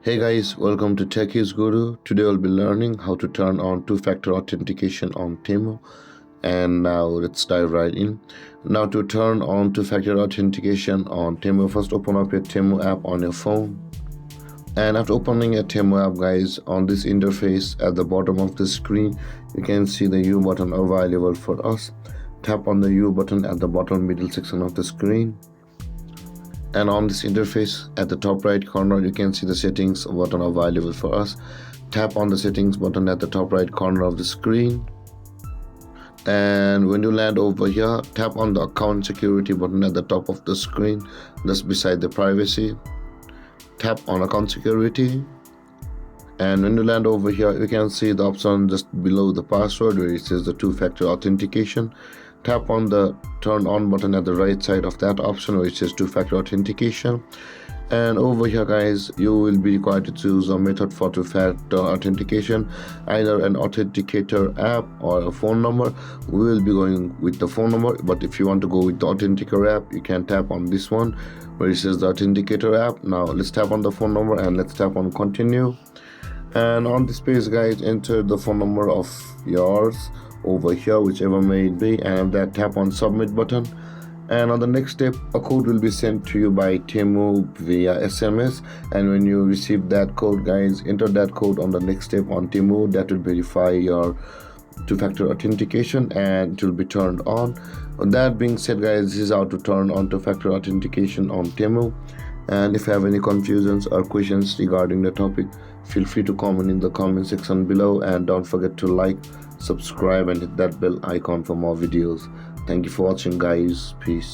Hey guys, welcome to Techies Guru. Today we'll be learning how to turn on two-factor authentication on Temu. And now let's dive right in. Now to turn on two-factor authentication on Temu, first open up your Temu app on your phone. And after opening your Temu app, guys, on this interface at the bottom of the screen, you can see the U button available for us. Tap on the U button at the bottom middle section of the screen. And on this interface at the top right corner, you can see the settings button available for us. Tap on the settings button at the top right corner of the screen. And when you land over here, tap on the account security button at the top of the screen, just beside the privacy. Tap on account security. And when you land over here, you can see the option just below the password where it says the two-factor authentication. Tap on the turn on button at the right side of that option where it says two-factor authentication. And over here, guys, you will be required to choose a method for two-factor authentication, either an authenticator app or a phone number. We will be going with the phone number, but if you want to go with the authenticator app, you can tap on this one where it says the authenticator app. Now let's tap on the phone number and let's tap on continue. And on this page, guys, enter the phone number of yours over here, whichever may it be, and that tap on submit button. And on the next step, a code will be sent to you by Temu via SMS, and when you receive that code, guys, enter that code on the next step on Temu. That will verify your two-factor authentication and it will be turned on. That being said, guys, this is how to turn on two-factor authentication on Temu. And if you have any confusions or questions regarding the topic, feel free to comment in the comment section below, and don't forget to like, subscribe and hit that bell icon for more videos. Thank you for watching, guys. Peace.